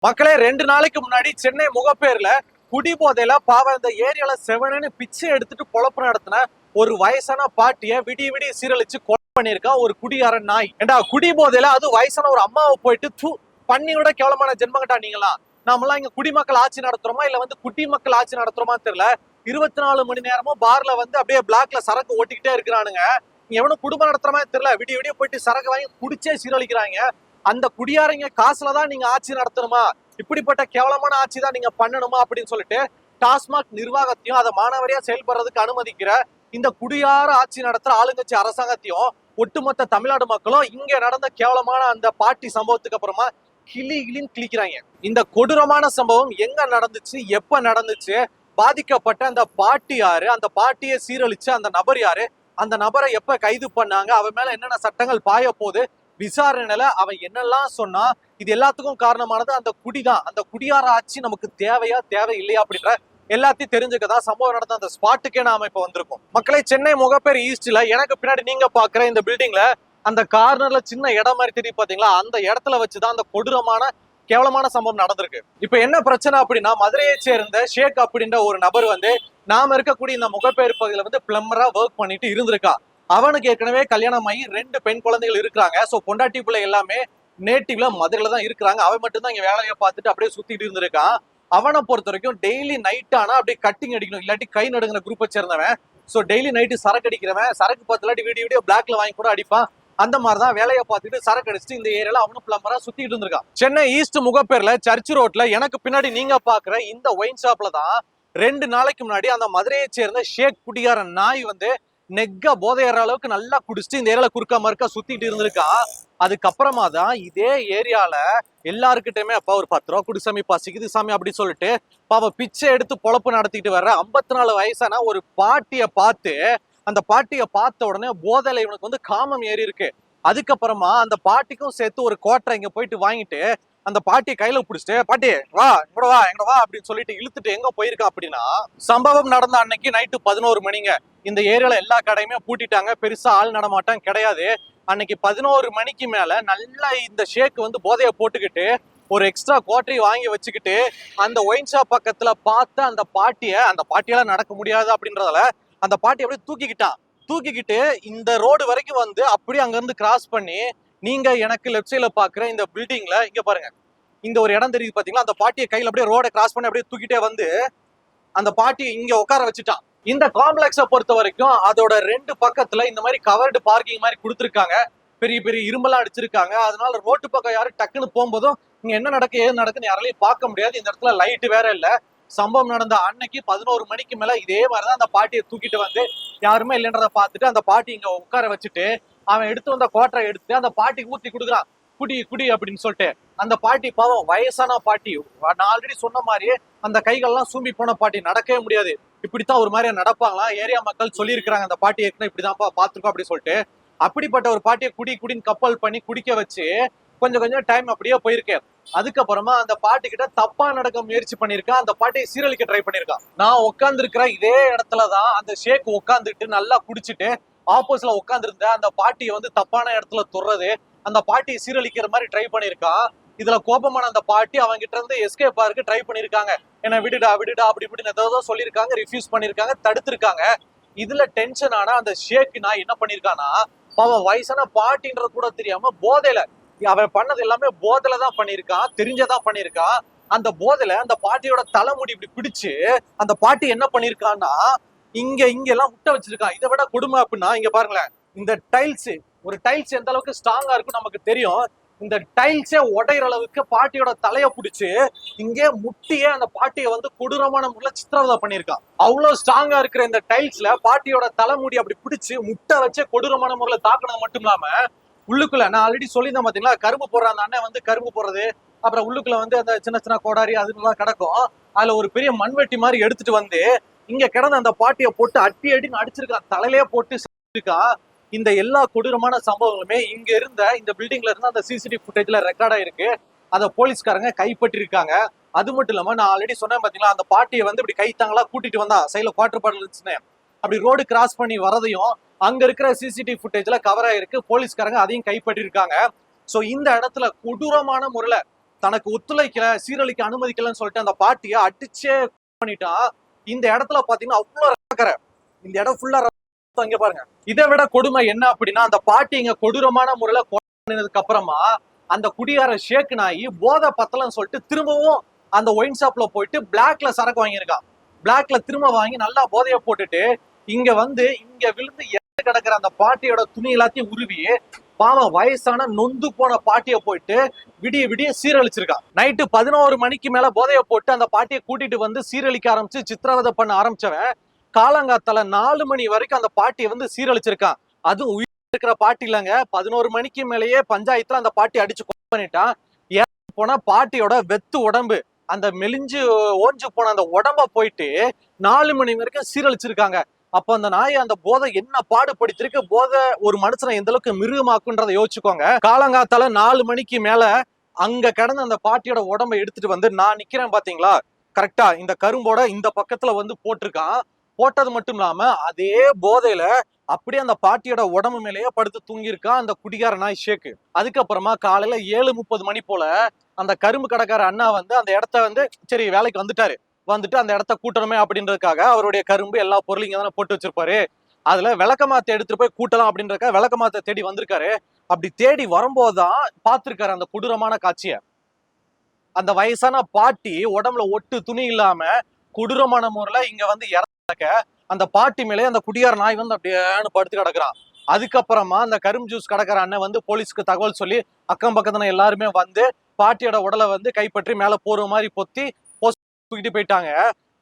மக்களே 2 நாளைக்கு முன்னாடி சென்னை முகப்பேர்ல குடிபோதையில பாவம் இந்த ஏரியால செவனன்னு பிச்சை எடுத்துட்டு பொழப்பு நடத்தின ஒரு வயசான பாட்டிய விடிய சீரழிச்சு கொலை பண்ணிருக்கா ஒரு குடியார நாய். ஏண்டா குடிபோதையில அது வயசான ஒரு அம்மாவை போயிட்டு பண்ணியோட கேவலமான ஜென்மங்கட்டா நீங்களா. நாமெல்லாம் இங்க குடிமக்கள் ஆட்சி நடத்துறோமா இல்ல குடிமக்கள் ஆட்சி நடத்துறோமா தெரியல. 24 மணி நேரமும் பார்ல அப்படியே பிளாக்ல சரக்கு ஓட்டிக்கிட்டே இருக்கிறானுங்க. எவனும் குடும்பம் நடத்துற மாதிரி தெரியல. விடிய போயிட்டு சரக்கு வாங்கி குடிச்சே சீரழிக்கிறாங்க. அந்த குடியாரங்க காசுலதான் நீங்க ஆட்சி நடத்தணுமா, இப்படிப்பட்ட கேவலமான ஆட்சி தான் நீங்க பண்ணணுமா அப்படின்னு சொல்லிட்டு டாஸ்மாக் நிர்வாகத்தையும் அதை மாணவரியா செயல்படுறதுக்கு அனுமதிக்கிற இந்த குடியார ஆட்சி நடத்துற ஆளுங்கட்சி அரசாங்கத்தையும் ஒட்டுமொத்த தமிழ்நாடு மக்களும் இங்க நடந்த கேவலமான அந்த பாட்டி சம்பவத்துக்கு அப்புறமா கிளின்னு கிளிக்கிறாங்க. இந்த கொடூரமான சம்பவம் எங்க நடந்துச்சு, எப்ப நடந்துச்சு, பாதிக்கப்பட்ட அந்த பாட்டி யாரு, அந்த பாட்டியை சீரழிச்ச அந்த நபர் யாரு, அந்த நபரை எப்ப கைது பண்ணாங்க, அவன் மேல என்னென்ன சட்டங்கள் பாய போகுது, விசாரணையில அவன் என்னெல்லாம் சொன்னா, இது எல்லாத்துக்கும் காரணமானது அந்த குடிதான். அந்த குடியார ஆட்சி நமக்கு தேவையா தேவை இல்லையா அப்படின்ற எல்லாத்தையும் தெரிஞ்சுக்கதான் சம்பவம் நடந்த அந்த ஸ்பாட்டுக்கே நாம இப்ப வந்திருக்கோம். மக்களை சென்னை முகப்பேர் ஈஸ்ட்ல எனக்கு பின்னாடி நீங்க பாக்குற இந்த பில்டிங்ல அந்த கார்னர்ல சின்ன இடம் மாதிரி தெரியும் பாத்தீங்களா, அந்த இடத்துல வச்சுதான் அந்த கொடூரமான கேவலமான சம்பவம் நடந்திருக்கு. இப்ப என்ன பிரச்சனை அப்படின்னா, மதுரையை சேர்ந்த ஷேக் அப்படின்ற ஒரு நபர் நாம இருக்கக்கூடிய இந்த முகப்பேர் பகுதியில பிளம்பரா ஒர்க் பண்ணிட்டு இருந்திருக்கா. அவனுக்கு ஏற்கனவே கல்யாணம் ஆகி 2 பெண் குழந்தைகள் இருக்கிறாங்க. சோ பொண்டாட்டி பிள்ளை எல்லாமே நேட்டிவ்ல மதுரையில தான் இருக்கிறாங்க. அவன் மட்டும் தான் இங்க வேலையை பார்த்துட்டு அப்படியே சுத்திட்டு இருந்திருக்கான். அவனை பொறுத்த வரைக்கும் டெய்லி நைட் ஆனா அப்படியே கட்டிங் அடிக்கணும், இல்லாட்டி கை நடுங்கிற குரூப்பை சேர்ந்தவன். சோ டெய்லி நைட்டு சரக்கு அடிக்கிறவன், சரக்கு பத்து வீடியோ பிளாக்ல வாங்கி கூட அடிப்பான். அந்த மாதிரிதான் வேலையை பார்த்துட்டு சரக்கு அடிச்சுட்டு இந்த ஏரியால அவனும் பிளம்பரா சுத்திட்டு இருந்திருக்கான். சென்னை ஈஸ்ட் முகப்பேர்ல சர்ச் ரோட்ல எனக்கு பின்னாடி நீங்க பாக்குற இந்த ஒயின் ஷாப்ல தான் 2 நாளைக்கு முன்னாடி அந்த மதுரையை சேர்ந்த ஷேக் குடியார நாய் நெக்க போதையற அளவுக்கு நல்லா குடிச்சிட்டு இந்த ஏரியால குறுக்க மறுக்க சுத்திட்டு இருந்திருக்கான். அதுக்கப்புறமா தான் இதே ஏரியால எல்லாருக்கிட்டயுமே அப்பா ஒரு 10 ரூபா குடி சாமி, பசிக்குது சாமி அப்படி சொல்லிட்டு பாவ பிச்சை எடுத்து பொழப்பு நடத்திட்டு வர்ற 54 வயசான ஒரு பாட்டிய பார்த்து, அந்த பாட்டிய பார்த்த உடனே போதையில இவனுக்கு காமம் ஏறி இருக்கு. அதுக்கப்புறமா அந்த பாட்டிக்கும் சேர்த்து ஒரு கோட்டை இங்க போயிட்டு வாங்கிட்டு அந்த பாட்டியை கையில பிடிச்சிட்டு, பாட்டி வா எங்கட வா எங்கட வா அப்படின்னு சொல்லிட்டு இழுத்துட்டு எங்க போயிருக்கான் அப்படின்னா, சம்பவம் நடந்த அன்னைக்கு நைட்டு 11 மணிங்க. இந்த ஏரியால எல்லா கடையுமே பூட்டிட்டாங்க, பெருசா ஆள் நடமாட்டம் கிடையாது. அன்னைக்கு 11 மணிக்கு மேல நல்லா இந்த ஷேக் போதையை போட்டுக்கிட்டு ஒரு எக்ஸ்ட்ரா குவார்டரி வாங்கி வச்சுக்கிட்டு அந்த ஒயின் ஷாப் பக்கத்துல பார்த்து அந்த பாட்டியால நடக்க முடியாது அப்படின்றதால அந்த பாட்டி அப்படியே தூக்கிக்கிட்டு இந்த ரோடு வரைக்கும் அப்படியே அங்க இருந்து கிராஸ் பண்ணி, நீங்க எனக்கு லெஃப்ட் சைட்ல பாக்குற இந்த பில்டிங்ல இங்க பாருங்க, இந்த ஒரு இடம் தெரியுது பாத்தீங்களா, அந்த பாட்டியை கையில அப்படியே ரோட கிராஸ் பண்ணி அப்படியே தூக்கிட்டே அந்த பாட்டியை இங்க உட்கார வச்சுட்டான். இந்த காம்ப்ளெக்ஸை பொறுத்த வரைக்கும் அதோட 2 பக்கத்துல இந்த மாதிரி கவர்டு பார்க்கிங் மாதிரி கொடுத்துருக்காங்க. பெரிய பெரிய இரும்பெல்லாம் அடிச்சிருக்காங்க. அதனால ரோட்டு பக்கம் யாரும் டக்குன்னு போகும்போதும் இங்க என்ன நடக்கு ஏது நடக்குன்னு யாராலையும் பார்க்க முடியாது. இந்த இடத்துல லைட் வேற இல்ல. சம்பவம் நடந்த அன்னைக்கு 11 மணிக்கு மேல இதே மாதிரிதான் அந்த பாட்டியை தூக்கிட்டு யாருமே இல்லைன்றத பார்த்துட்டு அந்த பாட்டி இங்க உட்கார வச்சுட்டு அவன் எடுத்து வந்த கோட்டரை எடுத்து அந்த பாட்டிக்கு ஊத்தி கொடுக்குறான். குடி அப்படின்னு சொல்லிட்டு அந்த பாட்டி பாவம் வயசான பாட்டி. நான் ஆல்ரெடி சொன்ன மாதிரியே அந்த கைகள்லாம் சூம்பி போன பாட்டி, நடக்கவே முடியாது. இப்படித்தான் ஒரு மாதிரியா நடப்பாங்களாம். ஏரியா மக்கள் சொல்லியிருக்கிறாங்க அந்த பாட்டி ஏற்கனவே இப்படிதான்ப்பா பாத்துருக்கோம் அப்படின்னு சொல்லிட்டு. அப்படிப்பட்ட ஒரு பாட்டியை குடின்னு கப்பல் பண்ணி குடிக்க வச்சு கொஞ்சம் டைம் அப்படியே போயிருக்கு. அதுக்கப்புறமா அந்த பாட்டி கிட்ட தப்பா நடக்க முயற்சி பண்ணிருக்கான். அந்த பாட்டியை சீரழிக்க ட்ரை பண்ணிருக்கான். நான் உட்கார்ந்து இருக்கிற இதே இடத்துலதான் அந்த ஷேக் உட்காந்துட்டு நல்லா குடிச்சிட்டு ஆப்போசிட்ல உட்கார்ந்து அந்த பாட்டியை தப்பான இடத்துல தொடுறது, அந்த பாட்டியை சீரழிக்கிற மாதிரி ட்ரை பண்ணிருக்கான். இதுல கோபமான அந்த பாட்டி அவங்க கிட்ட இருந்து எஸ்கேப் ஆருக்கு ட்ரை பண்ணிருக்காங்க. என்ன விடுடா அப்படி இப்படின்னு ஏதோ சொல்லியிருக்காங்க, ரிஃப்யூஸ் பண்ணிருக்காங்க, தடுத்திருக்காங்க. இதுல டென்ஷன் ஆனா அந்த ஷேக் நான் என்ன பண்ணிருக்கானா, அவன் வயசான பாட்டின்றது கூட தெரியாம போதையில அவன் பண்ணது எல்லாமே போதையில தான் பண்ணிருக்கான், தெரிஞ்சதான் பண்ணிருக்கான். அந்த போதையில அந்த பாட்டியோட தலைமுடி இப்படி பிடிச்சு அந்த பாட்டி என்ன பண்ணிருக்கான்னா இங்க எல்லாம் முட்டை வச்சிருக்கான். இதை விட கொடுமை அப்படின்னா இங்க பாருங்களேன், இந்த ஒரு டைல்ஸ் எந்த அளவுக்கு ஸ்ட்ராங்கா இருக்கும் நமக்கு தெரியும். இந்த டைல்ஸே உடையிற அளவுக்கு பாட்டியோட தலைய பிடிச்சு இங்கே முட்டியே அந்த பாட்டியை கொடூரமான முறையில சித்திரவதை பண்ணிருக்கான். அவ்வளவு ஸ்ட்ராங்கா இருக்கிற இந்த டைல்ஸ்ல பாட்டியோட தலைமுடி அப்படி பிடிச்சு முட்டை வச்சு கொடூரமான முறையில தாக்குனது மட்டும் இல்லாம உள்ளுக்குள்ள நான் ஆல்ரெடி சொல்லியிருந்தேன் பாத்தீங்களா, கரும்பு போடுற அந்த அண்ணன் கரும்பு போடுறது, அப்புறம் உள்ளுக்குள்ள அந்த சின்ன கோடாரி அதுலாம் கிடக்கும். அதுல ஒரு பெரிய மண்வெட்டி மாதிரி எடுத்துட்டு இங்க கிடந்த அந்த பாட்டியை போட்டு அடின்னு அடிச்சிருக்கான், தலையிலே போட்டு இருக்கான். இந்த எல்லா கொடூரமான சம்பவங்களுமே இங்க இருந்த இந்த பில்டிங்ல இருந்து அந்த சிசிடிவி ஃபுட்டேஜ்ல ரெக்கார்ட் ஆயிருக்கு. அதை போலீஸ்காரங்க கைப்பற்றிருக்காங்க. அது மட்டும் இல்லாம நான் ஆல்ரெடி சொன்னேன் பாத்தீங்களா, அந்த பாட்டியை இப்படி கைத்தாங்களா கூட்டிட்டு வந்தா சைட்ல குவார்டர் பாட்டில் இருந்துச்சுன்னு, அப்படி ரோடு கிராஸ் பண்ணி வரதையும் அங்க இருக்கிற சிசிடிவி ஃபுட்டேஜ்ல கவர் ஆயிருக்கு. போலீஸ்காரங்க அதையும் கைப்பற்றிருக்காங்க. சோ இந்த இடத்துல கொடூரமான முறையில தனக்கு ஒத்துழைக்கல, சீரழிக்க அனுமதிக்கலன்னு சொல்லிட்டு அந்த பாட்டியை அடிச்சே பண்ணிட்டா. இந்த இடத்துல பாத்தீங்கன்னா அவ்வளவு ரத்தக்கரை, இந்த இடம் ஃபுல்லா இங்க பாருங்க. இதை விட கொடுமை என்ன அப்படின்னா, அந்த பாட்டி இங்க கொடூரமான முறையில கொலை பண்ணதுக்கு அப்புறமா அந்த குடியார ஷேக் நாயி போதை பத்தலன்னு சொல்லிட்டு திரும்பவும் அந்த ஒயின் ஷாப்ல போயிட்டு பிளாக்ல சரக்கு வாங்கியிருக்கான். பிளாக்ல திரும்ப வாங்கி நல்லா போதைய போட்டுட்டு இங்க வந்து இங்க விழுந்து இறந்து கிடக்குற அந்த பாட்டியோட துணி எல்லாத்தையும் உருவி பாவம் வயசான நொந்து போன பாட்டிய போயிட்டு விடிய விடிய சீரழிச்சிருக்கான். நைட்டு 11 மணிக்கு மேல போதைய போட்டு அந்த பாட்டியை கூட்டிட்டு வந்து சீரழிக்க ஆரம்பிச்சு சித்திரவதை பண்ண ஆரம்பிச்சவன் காலங்காத்தால 4 மணி வரைக்கும் அந்த பாட்டியை வந்து சீரழிச்சிருக்கான். அதுவும் உயிர் இருக்கிற பாட்டி இல்லங்க, 11 மணிக்கு மேலேயே பஞ்சாயத்துல அந்த பாட்டி அடிச்சு கொலை பண்ணிட்டான். இறந்து போன பாட்டியோட வெத்து உடம்பு, அந்த மெலிஞ்சு ஓஞ்சு போன அந்த உடம்ப போயிட்டு 4 மணி வரைக்கும் சீரழிச்சிருக்காங்க. அப்ப அந்த நாய் அந்த போதை என்ன பாடுபடுத்திருக்கு, போதை ஒரு மனுஷனை எந்த அளவுக்கு மிருகமாக்குன்றதை யோசிச்சுக்கோங்க. காலங்காத்தால 4 மணிக்கு மேல அங்க கிடந்த அந்த பாட்டியோட உடம்ப எடுத்துட்டு வந்து நான் நிக்கிறேன் பாத்தீங்களா, கரெக்டா இந்த கரும்போட இந்த பக்கத்துல வந்து போட்டிருக்கான். போட்டது மட்டும் இல்லாம அதே போதையில அப்படியே அந்த பாட்டியோட உடம்பு மேலேயே படுத்து தூங்கியிருக்கான் அந்த குடிகார நாய் ஷேக்கு. அதுக்கப்புறமா காலையில 7:30 மணி போல அந்த கரும்பு கடைக்கார அண்ணா வந்து அந்த இடத்த வந்து சரி வேலைக்கு வந்துட்டாரு, வந்துட்டு அந்த இடத்த கூட்டணுமே அப்படின்றதுக்காக அவருடைய கரும்பு எல்லா பொருளும் இங்க தானே போட்டு வச்சிருப்பாரு, அதுல விளக்கமாத்த எடுத்துட்டு போய் கூட்டலாம் அப்படின்றதுக்காக விளக்கமாத்த தேடி வந்திருக்காரு. அப்படி தேடி வரும்போதுதான் பார்த்திருக்காரு அந்த கொடூரமான காட்சிய. அந்த வயசான பாட்டி உடம்புல ஒட்டு துணி இல்லாம கொடூரமான முறையில இங்க வந்து இறக்க அந்த பாட்டி மேலே அந்த குடியார நாய் வந்து அப்படியே படுத்து கிடக்குறான். அதுக்கப்புறமா அந்த கரும்பு ஜூஸ் கடைக்கார அண்ணன் வந்து போலீஸ்க்கு தகவல் சொல்லி அக்கம் பக்கத்துல எல்லாருமே வந்து பாட்டியோட உடலை வந்து கைப்பற்றி மேல போற மாதிரி பொத்தி தூக்கிட்டு போயிட்டாங்க.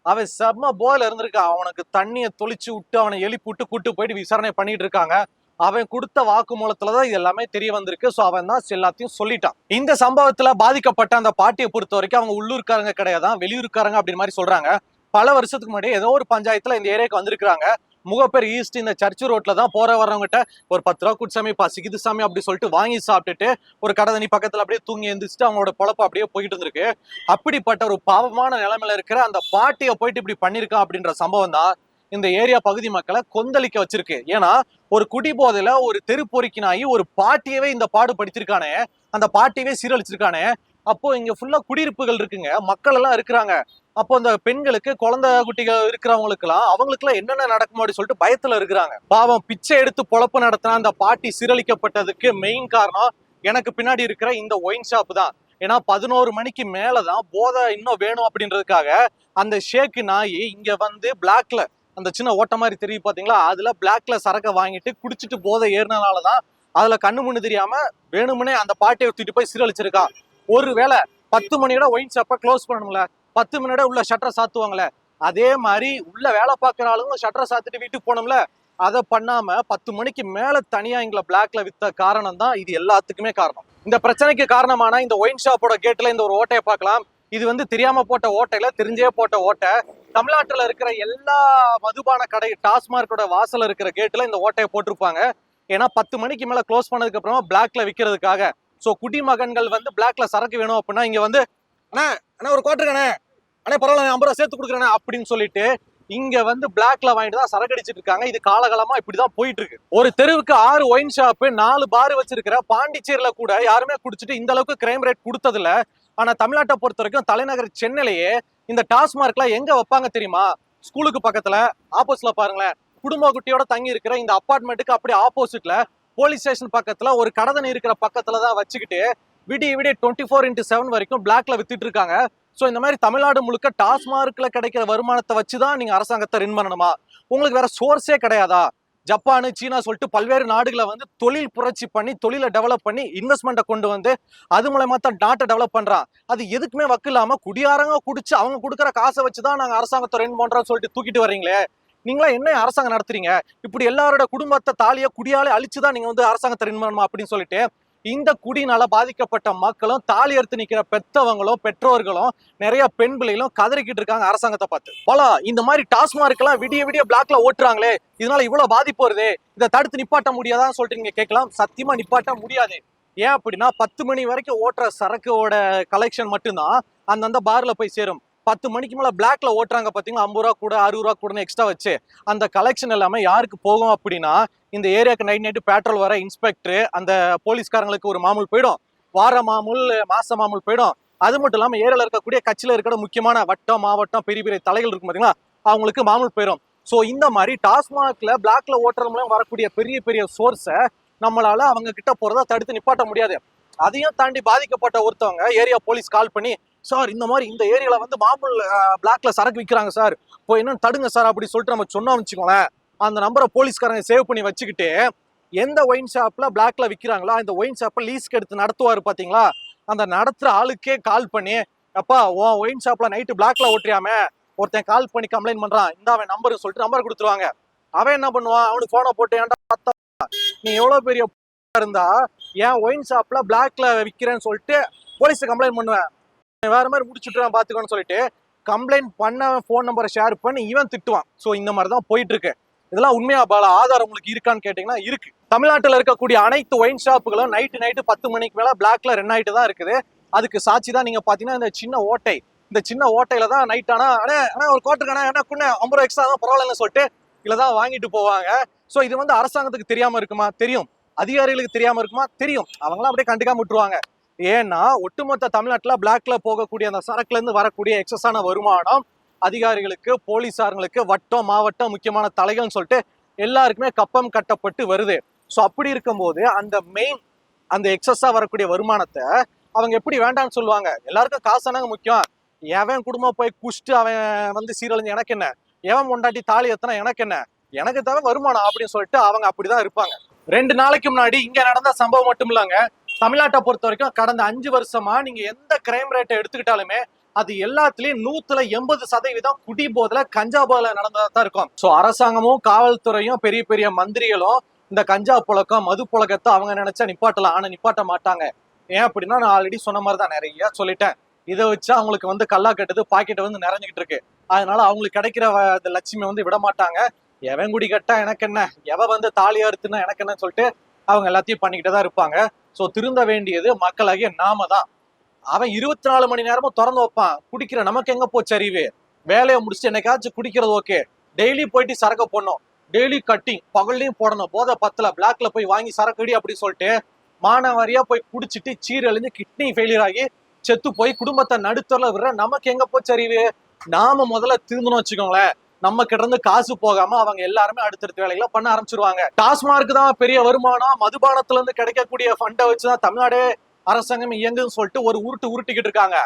அவன் செம்ம போயில இருந்திருக்கான். அவனுக்கு தண்ணியை தொளிச்சு விட்டு அவனை எழுப்பி விட்டு கூட்டு போயிட்டு விசாரணை பண்ணிட்டு இருக்காங்க. அவன் கொடுத்த வாக்குமூலத்துலதான் இது எல்லாமே தெரிய வந்திருக்கு. சோ அவன் தான் எல்லாத்தையும் சொல்லிட்டான். இந்த சம்பவத்துல பாதிக்கப்பட்ட அந்த பாட்டியை பொறுத்த வரைக்கும் அவங்க உள்ளூர்காரங்க கிடையாதான், வெளியூர்காரங்க அப்படின்னு மாதிரி சொல்றாங்க. பல வருஷத்துக்கு முன்னாடி ஏதோ ஒரு பஞ்சாயத்துல இந்த ஏரியாவுக்கு வந்திருக்காங்க. முகப்பேர் ஈஸ்ட் இந்த சர்ச் ரோட்ல தான் போற வர்றவங்ககிட்ட ஒரு 10 ரூபா குடிசாமி பசிக்குது சாமி அப்படி சொல்லிட்டு வாங்கி சாப்பிட்டுட்டு ஒரு கடை தண்ணி பக்கத்துல அப்படியே தூங்கி எழுந்திரிச்சிட்டு அவங்களோட பொழப்பு அப்படியே போயிட்டு இருந்திருக்கு. அப்படிப்பட்ட ஒரு பாவமான நிலைமையில இருக்கிற அந்த பாட்டியை போயிட்டு இப்படி பண்ணிருக்கான் அப்படின்ற சம்பவம் தான் இந்த ஏரியா பகுதி மக்களை கொந்தளிக்க வச்சிருக்கு. ஏன்னா ஒரு குடி போதையில ஒரு தெரு பொறுக்கினாயி ஒரு பாட்டியவே இந்த பாடு படுத்திருக்கானே, அந்த பாட்டியவே சீரழிச்சிருக்கானே. அப்போ இங்க ஃபுல்லா குடியிருப்புகள் இருக்குங்க, மக்கள் எல்லாம் இருக்கிறாங்க. அப்போ அந்த பெண்களுக்கு குழந்தை குட்டிகள் இருக்கிறவங்களுக்கு எல்லாம் அவங்களுக்கு எல்லாம் என்னென்ன நடக்குமோ அப்படின்னு சொல்லிட்டு பயத்துல இருக்கிறாங்க. பாவம் பிச்சை எடுத்து பொழப்பு நடத்தின அந்த பாட்டி சீரழிக்கப்பட்டதுக்கு மெயின் காரணம் எனக்கு பின்னாடி இருக்கிற இந்த ஒயின் ஷாப் தான். ஏன்னா 11 மணிக்கு மேலதான் போதை இன்னும் வேணும் அப்படின்றதுக்காக அந்த ஷேக்கு நாய் இங்க வந்து பிளாக்ல அந்த சின்ன ஓட்ட மாதிரி தெரியும் பாத்தீங்களா, அதுல பிளாக்ல சரக்கை வாங்கிட்டு குடிச்சிட்டு போதை ஏறினாலதான் அதுல கண்ணு முன்னு தெரியாம வேணும்னே அந்த பாட்டியை தூக்கிட்டு போய் சீரழிச்சிருக்கா. ஒருவேளை 10 மணியோட ஒயின் ஷாப்பை க்ளோஸ் பண்ணணும்ல, 10 மணியோட உள்ள ஷட்டரை சாத்துவாங்களே, அதே மாதிரி உள்ள வேலை பார்க்குற ஆளுங்க ஷட்டரை சாத்திட்டு வீட்டுக்கு போனோம்ல, அதை பண்ணாம 10 மணிக்கு மேல தனியா எங்களை பிளாக்ல வித்த காரணம் தான் இது எல்லாத்துக்குமே காரணம். இந்த பிரச்சனைக்கு காரணமான இந்த ஒயின் ஷாப்போட கேட்ல இந்த ஒரு ஓட்டையை பார்க்கலாம். இது வந்து தெரியாம போட்ட ஓட்டையில தெரிஞ்சே போட்ட ஓட்டை. தமிழ்நாட்டுல இருக்கிற எல்லா மதுபான கடை டாஸ்மார்க்கோட வாசல் இருக்கிற கேட்ல இந்த ஓட்டையை போட்டிருப்பாங்க. ஏன்னா 10 மணிக்கு மேல க்ளோஸ் பண்ணதுக்கு அப்புறமா பிளாக்ல விற்கிறதுக்காக. சோ குடிமகன்கள் வந்து பிளாக்ல சரக்கு வேணும் அப்படின்னா இங்க வந்து அண்ணா அண்ணா ஒரு கோட்டருக்கானே அண்ணே பரவாயில்ல 50 ரூபா சேர்த்து கொடுக்குறேன் அப்படின்னு சொல்லிட்டு இங்க வந்து பிளாக்ல வாங்கிட்டு தான் சரக்கு அடிச்சிட்டு இருக்காங்க. இது காலகாலமா இப்படிதான் போயிட்டு இருக்கு. ஒரு தெருவுக்கு 6 ஒயின் ஷாப் 4 பார் வச்சிருக்கிற பாண்டிச்சேரியில கூட யாருமே குடிச்சிட்டு இந்த அளவுக்கு கிரைம் ரேட் கொடுத்தது இல்ல. ஆனா தமிழ்நாட்டை பொறுத்த வரைக்கும் தலைநகர் சென்னையிலேயே இந்த டாஸ்மார்க்லாம் எங்க வைப்பாங்க தெரியுமா? ஸ்கூலுக்கு பக்கத்துல ஆப்போசிட்ல பாருங்களேன், குடும்ப குட்டியோட தங்கி இருக்கிற இந்த அபார்ட்மெண்ட்டுக்கு அப்படி ஆப்போசிட்ல போலீஸ் ஸ்டேஷன் பக்கத்துல ஒரு கடை இருக்கிற பக்கத்துலதான் வச்சுக்கிட்டு விடிய 24x7 வரைக்கும் பிளாக்ல வித்துட்டு இருக்காங்க. சோ இந்த மாதிரி தமிழ்நாடு முழுக்க டாஸ்மார்க்ல கிடைக்கிற வருமானத்தை வச்சுதான் நீங்க அரசாங்கத்தை ரன் பண்ணணுமா? உங்களுக்கு வேற சோர்ஸே கிடையாதா? ஜப்பானு சீனா சொல்லிட்டு பல்வேறு நாடுகளை வந்து தொழில் புரட்சி பண்ணி தொழிலை டெவலப் பண்ணி இன்வெஸ்ட்மெண்ட்டை கொண்டு வந்து அது மூலமா தான் நாட்டை டெவலப் பண்றான். அது எதுக்குமே வக்கு இல்லாம குடியாரங்க குடிச்சு அவங்க கொடுக்குற காசை வச்சுதான் நாங்க அரசாங்கத்தை ரன் பண்றோம்னு சொல்லிட்டு தூக்கிட்டு வர்றீங்களே, நீங்களா என்ன அரசாங்கம் நடத்துறீங்க? இப்படி எல்லாரோட குடும்பத்தை தாலிய குடியாலே அழிச்சுதான் நீங்க வந்து அரசாங்கத்தை ரன் பண்ணணுமா அப்படின்னு சொல்லிட்டு இந்த குடினால பாதிக்கப்பட்ட மக்களும் தாலி எடுத்து நிக்கிற பெத்தவங்களும் பெற்றோர்களும் நிறைய பெண் பிள்ளைகளும் கதறிக்கிட்டு இருக்காங்க அரசாங்கத்தை பார்த்து. பல இந்த மாதிரி டாஸ்மார்க் எல்லாம் விடிய விடிய பிளாக்ல ஓட்டுறாங்களே, இதனால இவ்வளவு பாதிப்பு வருது, இதை தடுத்து நிப்பாட்ட முடியாதான்னு சொல்லிட்டு நீங்க கேட்கலாம். சத்தியமா நிப்பாட்ட முடியாது. ஏன் அப்படின்னா 10 மணி வரைக்கும் ஓட்டுற சரக்கோட கலெக்ஷன் மட்டும்தான் அந்தந்த பார்ல போய் சேரும். 10 மணிக்கு மேல பிளாக்ல ஓட்டுறாங்க பாத்தீங்களா, 50 ரூபா கூட 60 ரூபா கூட எக்ஸ்ட்ரா வச்சு அந்த கலெக்ஷன் எல்லாமே யாருக்கு போகும் அப்படின்னா இந்த ஏரியாவுக்கு நைட் பேட்ரோல் வர இன்ஸ்பெக்டர் அந்த போலீஸ்காரங்களுக்கு ஒரு மாமூல் போயிடும், வார மாமூல் மாச மாமூல் போயிடும். அது மட்டும் இல்லாம ஏரியால இருக்கக்கூடிய கட்சியில இருக்கிற முக்கியமான வட்டம் மாவட்டம் பெரிய பெரிய தலைகள் இருக்கும் பாத்தீங்களா, அவங்களுக்கு மாமூல் போயிடும். சோ இந்த மாதிரி டாஸ்மாக்ல பிளாக்ல ஓட்டுறது மூலம் வரக்கூடிய பெரிய பெரிய சோர்ஸை நம்மளால அவங்க கிட்ட போறதா தடுத்து நிப்பாட்ட முடியாது. அதையும் தாண்டி பாதிக்கப்பட்ட ஒருத்தவங்க ஏரியா போலீஸ் கால் பண்ணி, சார் இந்த மாதிரி இந்த ஏரியால வந்து மாமூல் பிளாக்ல சரக்கு விற்கிறாங்க சார், போய் என்னன்னு தடுங்க சார் அப்படி சொல்லிட்டு நம்ம சொன்னோம் வச்சுக்கோங்களேன், அந்த நம்பரை போலீஸ்காரங்க சேவ் பண்ணி வச்சுக்கிட்டு எந்த ஒயின் ஷாப்ல பிளாக்ல விற்கிறாங்களோ அந்த ஒயின் ஷாப்பை லீஸ்க்கு எடுத்து நடத்துவாரு பாத்தீங்களா, அந்த நடத்துற ஆளுக்கே கால் பண்ணி, அப்பா உன் ஒயின் ஷாப்ல நைட்டு பிளாக்ல ஓட்டுறியாம ஒருத்தன் கால் பண்ணி கம்ப்ளைண்ட் பண்றான், இந்த அவன் நம்பர் சொல்லிட்டு நம்பர் கொடுத்துருவாங்க. அவன் என்ன பண்ணுவான், அவனுக்கு போனை போட்டு, ஏன்டா நீ எவ்வளவு பெரிய இருந்தா ஏன் ஒயின் ஷாப்ல பிளாக்ல விற்கிறேன்னு சொல்லிட்டு போலீஸ் கம்ப்ளைண்ட் பண்ணுவேன், வேற மாதிரி முடிச்சுட்டு பாத்துக்கோன்னு சொல்லிட்டு கம்ப்ளைண்ட் பண்ண போன் நம்பரை ஷேர் பண்ணி இவன் திட்டுவான். சோ இந்த மாதிரி தான் போயிட்டு இருக்கு. இதெல்லாம் உண்மையா பால ஆதாரம் உங்களுக்கு இருக்கான்னு கேட்டீங்கன்னா இருக்கு. தமிழ்நாட்டில் இருக்கக்கூடிய அனைத்து ஒயின் ஷாப்புகளும் நைட்டு 10 மணிக்கு மேல பிளாக்ல ரன் ஆயிட்டு தான் இருக்குது. அதுக்கு சாட்சி தான் நீங்க பாத்தீங்கன்னா இந்த சின்ன ஓட்டை. இந்த சின்ன ஓட்டையில தான் நைட் ஆனா ஒரு கோட்டுக்கான என்ன குண்ண 50 ரூபா எக்ஸ்ட்ரா தான் பரவாயில்லன்னு சொல்லிட்டு இல்லதான் வாங்கிட்டு போவாங்க. சோ இது வந்து அரசாங்கத்துக்கு தெரியாம இருக்குமா? தெரியும். அதிகாரிகளுக்கு தெரியாம இருக்குமா? தெரியும். அவங்களாம் அப்படியே கண்டுக்காம விட்டுருவாங்க. ஏன்னா ஒட்டுமொத்த தமிழ்நாட்டுல பிளாக்ல போகக்கூடிய அந்த சரக்குல இருந்து வரக்கூடிய எக்ஸஸான வருமானம் அதிகாரிகளுக்கு, போலீசார்களுக்கு, வட்டம் மாவட்டம் முக்கியமான தலைகள்னு சொல்லிட்டு எல்லாருக்குமே கப்பம் கட்டப்பட்டு வருது. ஸோ அப்படி இருக்கும்போது அந்த மெயின் அந்த எக்ஸஸா வரக்கூடிய வருமானத்தை அவங்க எப்படி வேண்டாம்னு சொல்லுவாங்க? எல்லாருக்கும் காசானாங்க முக்கியம். எவன் குடும்பம் போய் குஷ்டு அவன் வந்து சீரழிஞ்சு எனக்கு என்ன, எவன் கொண்டாட்டி தாலி எத்தனை எனக்கு என்ன, எனக்கு தேவை வருமானம் அப்படின்னு சொல்லிட்டு அவங்க அப்படிதான் இருப்பாங்க. 2 நாளைக்கு முன்னாடி இங்க நடந்த சம்பவம் மட்டும் இல்லங்க, தமிழ்நாட்டை பொறுத்த வரைக்கும் கடந்த 5 வருஷமா நீங்க எந்த கிரைம் ரேட்டை எடுத்துக்கிட்டாலுமே அது எல்லாத்துலயும் 180% குடி போதல கஞ்சா போதல நடந்ததா தான் இருக்கும். சோ அரசாங்கமும் காவல்துறையும் பெரிய பெரிய மந்திரிகளும் இந்த கஞ்சா புழக்கம் மது புழக்கத்தை அவங்க நினைச்சா நிப்பாட்டலாம், ஆனா நிப்பாட்ட மாட்டாங்க. ஏன் அப்படின்னா நான் ஆல்ரெடி சொன்ன மாதிரி தான் நிறைய சொல்லிட்டேன். இதை வச்சு அவங்களுக்கு வந்து கல்லா கட்டுது, பாக்கெட்டை வந்து நிறைஞ்சுக்கிட்டு இருக்கு. அதனால அவங்களுக்கு கிடைக்கிற லட்சுமி வந்து விட மாட்டாங்க. எவன் குடி கட்டா எனக்கு என்ன, எவ வந்து தாலி அறுத்துனா எனக்கு என்னன்னு சொல்லிட்டு அவங்க எல்லாத்தையும் பண்ணிக்கிட்டு தான் இருப்பாங்க. சோ திருந்த வேண்டியது மக்களாகிய நாம தான். அவன் 24 மணி நேரமும் திறந்து வைப்பான். குடிக்கிற நமக்கு எங்க போச்சு அறிவு? வேலையை முடிச்சுட்டு என்னைக்காச்சும் குடிக்கிறது ஓகே, டெய்லி போயிட்டு சரக்கு போடணும், டெய்லி கட்டிங் பகல்லையும் போடணும், போதை பத்தல பிளாக்ல போய் வாங்கி சரக்கடி அப்படின்னு சொல்லிட்டு மானவாரியா போய் குடிச்சிட்டு சீரழிஞ்சு கிட்னி ஃபெயிலியர் ஆகி செத்து போய் குடும்பத்தை நடுத்தரல விடுற நமக்கு எங்க போச்சு அறிவு? நாம முதல்ல திருந்தணும் வச்சுக்கோங்களேன். நம்ம கிட்ட இருந்து காசு போகாம அவங்க எல்லாருமே அடுத்தடுத்த வேலைகளை பண்ண ஆரம்பிச்சிருவாங்க. டாஸ்மார்க் தான் பெரிய வருமானம், மதுபானத்துல இருந்து கிடைக்கக்கூடிய ஃபண்டை வச்சுதான் தமிழ்நாடே அரசாங்கம் இயங்குன்னு சொல்லிட்டு ஒரு உருட்டிக்கிட்டு இருக்காங்க.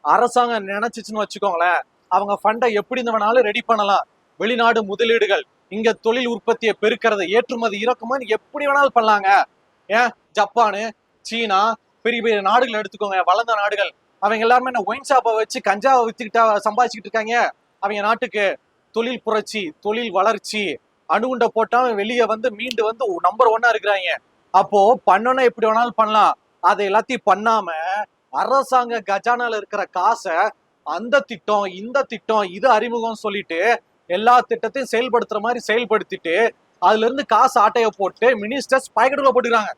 அரசாங்கம் நினைச்சிச்சுன்னு வச்சுக்கோங்களேன், அவங்க ஃபண்டை எப்படி வேணாலும் ரெடி பண்ணலாம். வெளிநாடு முதலீடுகள், இங்க தொழில் உற்பத்தியை பெருக்கிறது, ஏற்றுமதி இறக்குமதி எப்படி வேணாலும் பண்ணலாங்க. ஏன் ஜப்பானு, சீனா, பெரிய பெரிய நாடுகள் எடுத்துக்கோங்க, வளர்ந்த நாடுகள், அவங்க எல்லாருமே என்ன ஒயின் ஷாப்பை வச்சு கஞ்சாவை வித்துக்கிட்டா சம்பாதிச்சுக்கிட்டு இருக்காங்க. அவங்க நாட்டுக்கு தொழில் புரட்சி, தொழில் வளர்ச்சி, அணுகுண்டை போட்டாலும் வெளியே வந்து மீண்டு வந்து நம்பர் 1 இருக்கிறாங்க. அப்போ பண்ணணும் எப்படி வேணாலும் பண்ணலாம். அதை எல்லாத்தையும் பண்ணாம அரசாங்க கஜானால இருக்கிற காசை அந்த திட்டம் இந்த திட்டம் இது அறிமுகம் சொல்லிட்டு எல்லா திட்டத்தையும் செயல்படுத்துற மாதிரி செயல்படுத்திட்டு அதுல இருந்து காசு ஆட்டைய போட்டு மினிஸ்டர்ஸ் பாக்கெட்டுக்குள்ள போட்டுக்கிறாங்க.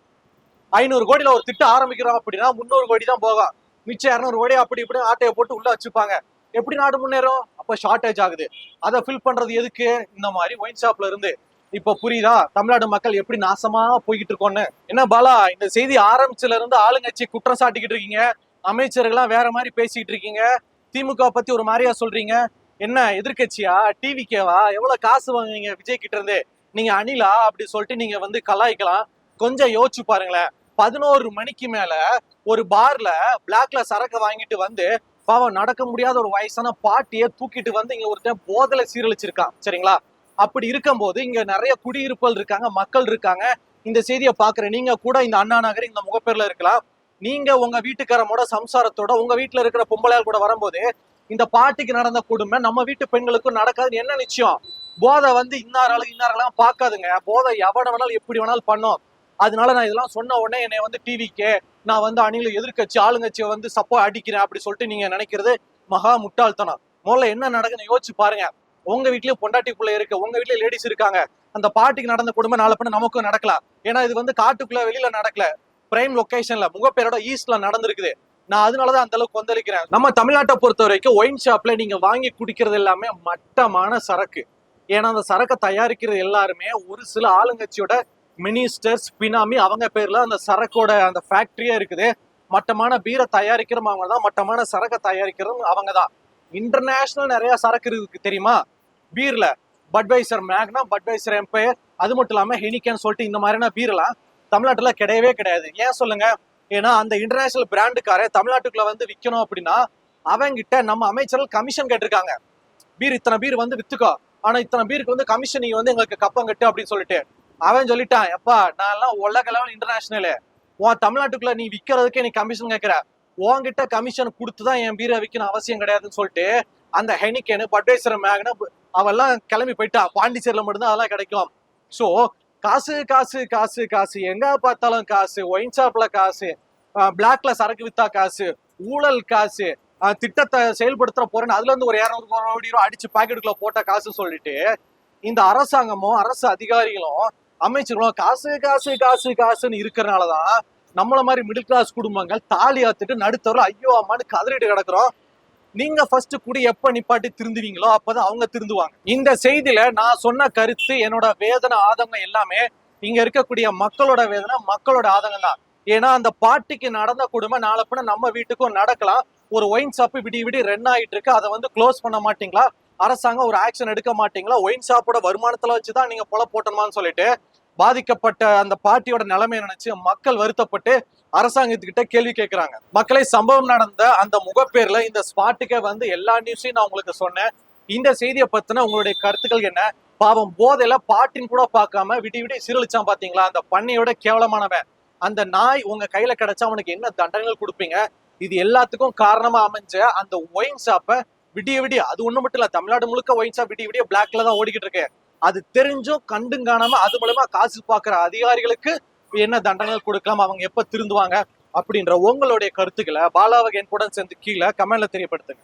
500 கோடியில ஒரு திட்டம் ஆரம்பிக்கிறோம் அப்படின்னா 300 கோடி தான் போகும், மிச்சம் 200 கோடி அப்படி இப்படி ஆட்டையை போட்டு உள்ள வச்சுப்பாங்க. எப்படி நாடு முன்னேறும்? அப்ப ஷார்டேஜ் ஆகுது. அதை ஃபில் பண்றது எதுக்கு? இந்த மாதிரி ஒயின் ஷாப்ல இருந்து. இப்ப புரியுதா தமிழ்நாடு மக்கள் எப்படி நாசமா போய்கிட்டு இருக்கோன்னு? என்ன பாலா, இந்த செய்தி ஆரம்பிச்சுல இருந்து ஆளுங்கட்சி குற்றம் சாட்டிக்கிட்டு இருக்கீங்க, அமைச்சர்கள்லாம் வேற மாதிரி பேசிக்கிட்டு இருக்கீங்க, திமுக பத்தி ஒரு மாதிரியா சொல்றீங்க. என்ன எதிர்கட்சியா, டிவிக்கேவா, எவ்வளவு காசு வாங்குவீங்க விஜய் கிட்ட இருந்து? நீங்க அணிலா அப்படி சொல்லிட்டு நீங்க வந்து கலாய்க்கலாம். கொஞ்சம் யோசிச்சு பாருங்களேன். 11 மணிக்கு மேல ஒரு பார்ல பிளாக்ல சரக்கு வாங்கிட்டு வந்து பாவம் நடக்க முடியாத ஒரு வயசான பாட்டியை தூக்கிட்டு வந்து இங்க ஒருத்தன் போதல சீரழிச்சிருக்கான். சரிங்களா? அப்படி இருக்கும்போது இங்க நிறைய குடியிருப்புகள் இருக்காங்க, மக்கள் இருக்காங்க. இந்த செய்தியை பாக்குற நீங்க கூட இந்த அண்ணா நகர் இந்த முகப்பேர்ல இருக்கலாம். நீங்க உங்க வீட்டுக்காரமோட சம்சாரத்தோட உங்க வீட்டுல இருக்கிற பொம்பளையால் கூட வரும்போது இந்த பாட்டிக்கு நடந்த கொடுமை நம்ம வீட்டு பெண்களுக்கும் நடக்காதுன்னு என்ன நிச்சயம்? போதை வந்து இன்னாரெல்லாம் பார்க்காதுங்க. போதை எவன வேணாலும் எப்படி வேணாலும் பண்ணும். அதனால நான் இதெல்லாம் சொன்ன உடனே என்னை வந்து டிவிக்கே நான் வந்து அணில எதிர்கட்சி ஆளுங்கட்சியை வந்து சப்போ அடிக்கிறேன் அப்படி சொல்லிட்டு நீங்க நினைக்கிறது மகா முட்டாள்தனம். முதல்ல என்ன நடக்குன்னு யோசிச்சு பாருங்க. உங்க வீட்லயும் பொண்டாட்டிக்குள்ள இருக்கு, உங்க வீட்டுல லேடிஸ் இருக்காங்க. அந்த பாட்டிக்கு நடந்த கொடுமை நாளை பண்ண நமக்கும் நடக்கலாம். ஏன்னா இது வந்து காட்டுக்குள்ள வெளியில நடக்கல, பிரைம் லொகேஷன்ல முகப்பேரோட ஈஸ்ட்ல நடந்திருக்குது. நான் அதனாலதான் அந்த அளவுக்கு கொந்தளிக்கிறேன். நம்ம தமிழ்நாட்டை பொறுத்த வரைக்கும் ஒயின் ஷாப்ல நீங்க வாங்கி குடிக்கிறது எல்லாமே மட்டமான சரக்கு. ஏன்னா அந்த சரக்கை தயாரிக்கிறது எல்லாருமே ஒரு சில ஆளுங்கட்சியோட மினிஸ்டர்ஸ் பினாமி அவங்க பேர்ல அந்த சரக்கோட அந்த ஃபேக்டரியே இருக்குது. மட்டமான பீரை தயாரிக்கிறவங்க தான், மட்டமான சரக்கை தயாரிக்கிறவங்க அவங்க தான். இன்டர்நேஷனல் நிறைய சரக்கு இருக்கு தெரியுமா பீர்ல. பட்வைசர் மேக்னா, பட்வைசர் எம்பையர், அது மட்டும் இல்லாம ஹெனிகேன்னு சொல்லிட்டு இந்த மாதிரியான பீர்லாம் தமிழ்நாட்டுல கிடையவே கிடையாது. ஏன் சொல்லுங்க? ஏன்னா அந்த இன்டர்நேஷனல் பிராண்டுக்கார தமிழ்நாட்டுக்குள்ள வந்து விற்கணும் அப்படின்னா அவங்கிட்ட நம்ம அமைச்சர்கள் கமிஷன் கேட்டிருக்காங்க. பீர் இத்தனை பீர் வந்து வித்துக்கோ, ஆனா இத்தனை பீருக்கு வந்து கமிஷன் நீங்க வந்து எங்களுக்கு கப்பம் கட்டு அப்படின்னு சொல்லிட்டு அவன் சொல்லிட்டான், எப்பா நான் எல்லாம் உலக லெவல் இன்டர்நேஷனலு, உன் தமிழ்நாட்டுக்குள்ள நீ விற்கிறதுக்கே நீ கமிஷன் கேட்கிற, உன்கிட்ட கமிஷன் கொடுத்துதான் என் பீரை விற்கணும் அவசியம் கிடையாதுன்னு சொல்லிட்டு அந்த ஹெனிகேனு, பட்வைசர் மேக்னு அவெல்லாம் கிளம்பி போயிட்டா. பாண்டிச்சேரியில மட்டும்தான் அதெல்லாம் கிடைக்கும். ஸோ காசு காசு காசு காசு, எங்க பார்த்தாலும் காசு, ஒயின் ஷாப்ல காசு, பிளாக்ல சரக்கு வித்தா காசு, ஊழல் காசு, திட்டத்தை செயல்படுத்த போறேன்னு அதுல இருந்து ஒரு 200 கோடி ரூபாய் அடிச்சு பாக்கெட்டுக்குள்ள போட்ட காசு சொல்லிட்டு இந்த அரசாங்கமும் அரசு அதிகாரிகளும் அமைச்சர்களும் காசு காசு காசு காசுன்னு இருக்கிறனாலதான் நம்மள மாதிரி மிடில் கிளாஸ் குடும்பங்கள் தாலி ஆத்துட்டு நடுத்தவரை ஐயோ அம்மான்னு கதறிட்டு கிடக்குறோம். நீங்க ஃபர்ஸ்ட் கூடி எப்ப நிப்பாட்டி திருந்துவீங்களோ அப்பதான் அவங்க திருந்துவாங்க. இந்த செய்தியில நான் சொன்ன கருத்து, என்னோட வேதனை ஆதங்கம் எல்லாமே இங்க இருக்கக்கூடிய மக்களோட வேதனை, மக்களோட ஆதங்கம் தான். ஏன்னா அந்த பாட்டிக்கு நடந்த கொடுமை நாளை பின்ன நம்ம வீட்டுக்கும் நடக்கலாம். ஒரு ஒயின் ஷாப் விடிய விடிய ரன் ஆகிட்டு இருக்கு, அதை வந்து க்ளோஸ் பண்ண மாட்டீங்களா? அரசாங்கம் ஒரு ஆக்ஷன் எடுக்க மாட்டீங்களா? ஒயின் ஷாப்போட வருமானத்துல வச்சுதான் நீங்க பொல போட்டணுமான்னு சொல்லிட்டு பாதிக்கப்பட்ட அந்த பாட்டியோட நிலைமையை நினைச்சு மக்கள் வருத்தப்பட்டு அரசாங்கத்துக்கிட்ட கேள்வி கேட்கிறாங்க. மக்களை, சம்பவம் நடந்த அந்த முகப்பேர்ல இந்த ஸ்பாட்டுக்கே வந்து எல்லா நியூஸையும் நான் உங்களுக்கு சொன்னேன். இந்த செய்தியை பத்தின உங்களுடைய கருத்துக்கள் என்ன? பாவம் போதையில பாட்டின் கூட பார்க்காம விடி விடி சீரழிச்சான் பாத்தீங்களா அந்த பண்ணையோட கேவலமானவன். அந்த நாய் உங்க கையில கிடைச்சா அவனுக்கு என்ன தண்டனைகள் கொடுப்பீங்க? இது எல்லாத்துக்கும் காரணமா அமைஞ்ச அந்த ஒயின் ஷாப்பை விடிய விடிய, அது ஒண்ணு மட்டும் இல்ல, தமிழ்நாடு முழுக்க ஒயின் ஷாப் விடிய விடிய பிளாக்ல தான் ஓடிக்கிட்டு இருக்கு. அது தெரிஞ்சும் கண்டும் காணாம அது மூலமா காசு பாக்குற அதிகாரிகளுக்கு என்ன தண்டனைகள் கொடுக்கலாம், அவங்க எப்ப திருந்துவாங்க அப்படின்ற உங்களுடைய கருத்துக்களை பாலாவகன் கூட சேர்ந்து கீழே கமெண்ட்ல தெரியப்படுத்துங்க.